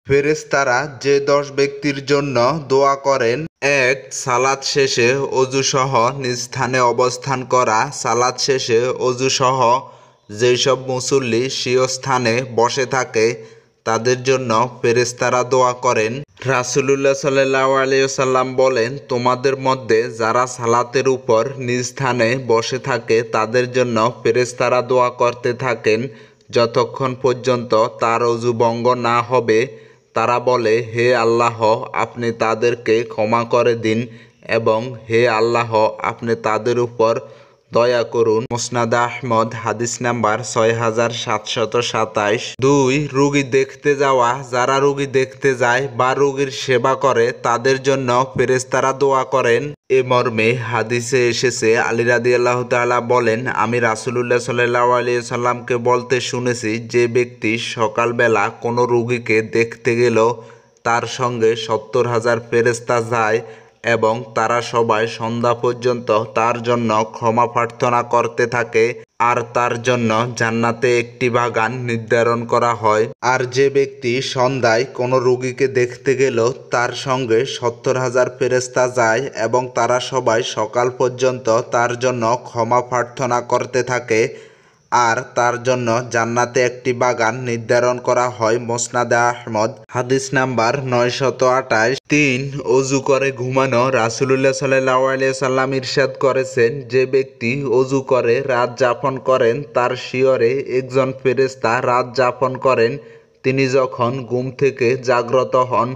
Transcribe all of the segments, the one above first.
ফেরেশতারা যে 10 ব্যক্তির জন্য দোয়া করেন: 1. সালাত শেষে অজুসহ নিজ স্থানে অবস্থান করা। সালাত শেষে অজুসহ যেসব মুসল্লি স্বীয় স্থানে বসে থাকে তাদের জন্য ফেরেশতারা দোয়া করেন। রাসূলুল্লাহ সাল্লাল্লাহু আলাইহি ওয়াসাল্লাম বলেন, তোমাদের মধ্যে যারা সালাতের উপর নিজ স্থানে বসে থাকে তাদের জন্য ফেরেশতারা দোয়া করতে থাকেন যতক্ষণ পর্যন্ত তার অজু ভঙ্গ না হবে। তারা বলে, হে আল্লাহ, আপনি তাদেরকে ক্ষমা করে দিন এবং হে আল্লাহ, আপনি তাদের উপর দয়া করুন। মুসনাদ আহমদ, হাদিস নাম্বার 6727। 2. রোগী দেখতে যাওয়া। যারা রোগী দেখতে যায় বা রোগীর সেবা করে তাদের জন্য ফেরেশতারা দোয়া করেন। এ মর্মে হাদিসে এসেছে, আলী রাদিয়াল্লাহু তাআলা বলেন, আমি রাসূলুল্লাহ সাল্লাল্লাহু আলাইহি সাল্লামকে বলতে শুনেছি, যে ব্যক্তি সকালবেলা কোনো রোগীকে দেখতে গেল তার সঙ্গে 70,000 ফেরেশতা যায় এবং তারা সবাই সন্ধ্যা পর্যন্ত তার জন্য ক্ষমা প্রার্থনা করতে থাকে আর তার জন্য জান্নাতে একটি বাগান নির্ধারণ করা হয়। আর যে ব্যক্তি সন্ধ্যায় কোনো রোগীকে দেখতে গেল তার সঙ্গে 70,000 ফেরেশতা যায় এবং তারা সবাই সকাল পর্যন্ত তার জন্য ক্ষমা প্রার্থনা করতে থাকে আর তার জন্য জান্নাতে একটি বাগান নির্ধারণ করা হয়। মুসনাদ আহমদ, হাদিস নাম্বার 928। 3. অজু করে ঘুমানো। রাসূলুল্লাহ সাল্লাল্লাহু আলাইহি সাল্লাম ইরশাদ করেছেন, যে ব্যক্তি অজু করে রাত যাপন করেন তার শিয়রে একজন ফেরেশতা রাত যাপন করেন। তিনি যখন ঘুম থেকে জাগ্রত হন,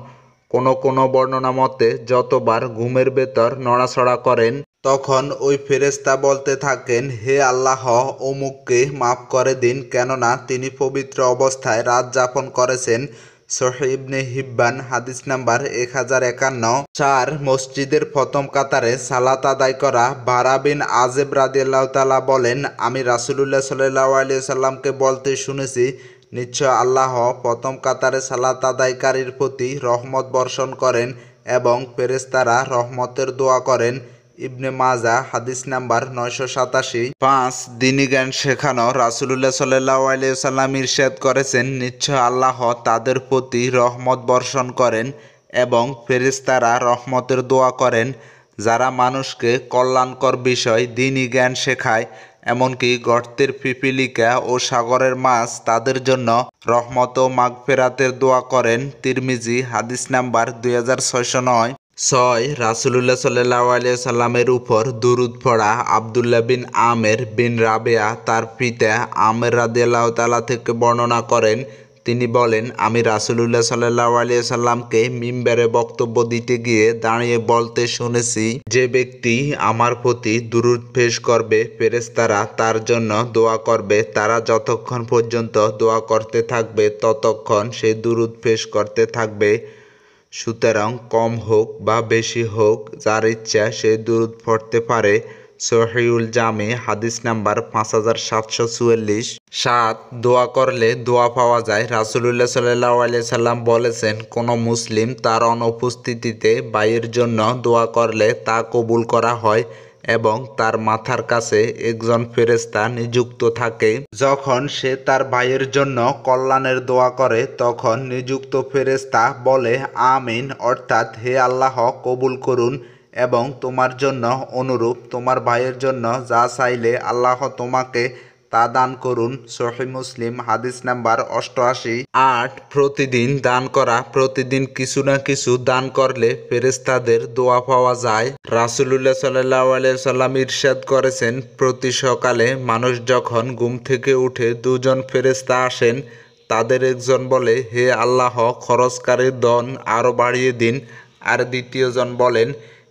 কোনো বর্ণনা মতে যতবার ঘুমের ভেতর নড়াচড়া করেন তখন ওই ফেরেশতা বলতে থাকেন, হে আল্লাহ, অমুককে মাফ করে দিন, কেননা তিনি পবিত্র অবস্থায় রাত যাপন করেছেন। সহিহ ইবনে হিব্বান, হাদিস নাম্বার 1051। 4. মসজিদের প্রথম কাতারে সালাত আদায় করা। বারা বিন আযিব রাদিয়াল্লাহু তাআলা বলেন, আমি রাসূলুল্লাহ সাল্লাল্লাহু আলাইহি সাল্লামকে বলতে শুনেছি, নিশ্চয় আল্লাহ প্রথম কাতারে সালাত আদায়কারীর প্রতি রহমত বর্ষণ করেন এবং ফেরেশতারা রহমতের দোয়া করেন। ইবনে মাজাহ, হাদিস নাম্বার 987। 5. দ্বীনি জ্ঞান শেখানো। রাসূলুল্লাহ সাল্লাল্লাহু আলাইহি ওয়াসাল্লাম ইরশাদ করেছেন, নিশ্চয় আল্লাহ তাদের প্রতি রহমত বর্ষণ করেন এবং ফেরেশতারা রহমতের দোয়া করেন যারা মানুষকে কল্যাণকর বিষয় দ্বীনি জ্ঞান শেখায়, এমনকি গর্তের পিপীলিকা ও সাগরের মাছ তাদের জন্য রহমত ও মাগফিরাতের দোয়া করেন। তিরমিজি, হাদিস নাম্বার 2609। 6. রাসূলুল্লাহ সাল্লাল্লাহু আলাইহি সাল্লামের উপর দুরূদ পড়া। আব্দুল্লাহ বিন আমের বিন রাবেয়া তার পিতা আমের রাদিয়াল্লাহু তাআলা থেকে বর্ণনা করেন, তিনি বলেন, আমি রাসূলুল্লাহ সাল্লাল্লাহু আলাইহি সাল্লামকে মিম্বারে বক্তব্য দিতে গিয়ে দাঁড়িয়ে বলতে শুনেছি, যে ব্যক্তি আমার প্রতি দুরূদ পেশ করবে ফেরেশতারা তার জন্য দোয়া করবে। তারা যতক্ষণ পর্যন্ত দোয়া করতে থাকবে ততক্ষণ সে দুরূদ পেশ করতে থাকবে। সুতরাং কম হোক বা বেশি হোক, যার ইচ্ছা সে দুরূদ পড়তে পারে। সহিহুল জামি, হাদিস নাম্বার 5744। 7. দোয়া করলে দোয়া পাওয়া যায়। রাসূলুল্লাহ সাল্লাল্লাহু আলাইহি সাল্লাম বলেছেন, কোনো মুসলিম তার অনুপস্থিতিতে ভাইয়ের জন্য দোয়া করলে তা কবুল করা হয় এবং তার মাথার কাছে একজন ফেরেশতা নিযুক্ত থাকে। যখন সে তার ভাইয়ের জন্য কল্যাণের দোয়া করে তখন নিযুক্ত ফেরেশতা বলে, আমিন, অর্থাৎ হে আল্লাহ কবুল করুন এবং তোমার জন্য অনুরূপ তোমার ভাইয়ের জন্য যা চাইলে আল্লাহ তোমাকে তা দান করুন। সহিহ মুসলিম, হাদিস নাম্বার 88। 8. প্রতিদিন দান করা। প্রতিদিন কিছু না কিছু দান করলে ফেরেশতাদের দোয়া পাওয়া যায়। রাসূলুল্লাহ সাল্লাল্লাহু আলাইহি সাল্লাম ইরশাদ করেছেন, প্রতি সকালে মানুষ যখন ঘুম থেকে উঠে দুজন ফেরেশতা আসেন, তাদের একজন বলে, হে আল্লাহ, খরচকারীর ধন আরও বাড়িয়ে দিন, আর দ্বিতীয়জন বলেন,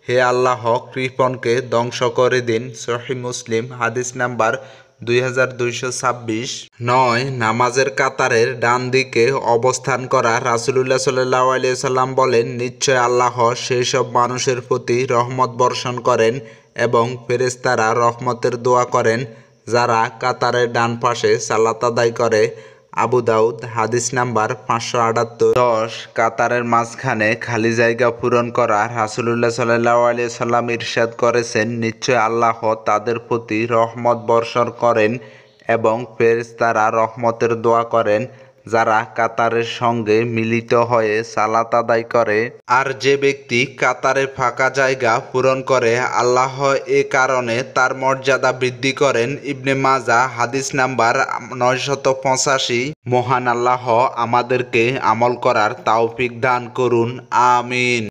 হে আল্লাহ, কৃপণকে ধ্বংস করে দিন। সহিহ মুসলিম, হাদিস নাম্বার 2226। 9. নামাজের কাতারের ডান দিকে অবস্থান করা। রাসূলুল্লাহ সাল্লাল্লাহু আলাইহি সাল্লাম বলেন, নিশ্চয় আল্লাহ সেই সব মানুষের প্রতি রহমত বর্ষণ করেন এবং ফেরেশতারা রহমতের দোয়া করেন যারা কাতারের ডান পাশে সালাত আদায় করে। আবু দাউদ, হাদিস নাম্বার 578। 10. কাতারের মাঝখানে খালি জায়গা পূরণ করা। রাসূলুল্লাহ সাল্লাল্লাহু আলাইহি সাল্লাম ইরশাদ করেছেন, নিশ্চয় আল্লাহ তাদের প্রতি রহমত বর্ষণ করেন এবং ফেরেশতারা রহমতের দোয়া করেন যারা কাতারের সঙ্গে মিলিত হয়ে সালাত আদায় করে। আর যে ব্যক্তি কাতারে ফাঁকা জায়গা পূরণ করে, আল্লাহ এ কারণে তার মর্যাদা বৃদ্ধি করেন। ইবনে মাজাহ হাদিস নাম্বার 985। মহান আল্লাহ আমাদেরকে আমল করার তৌফিক দান করুন। আমিন।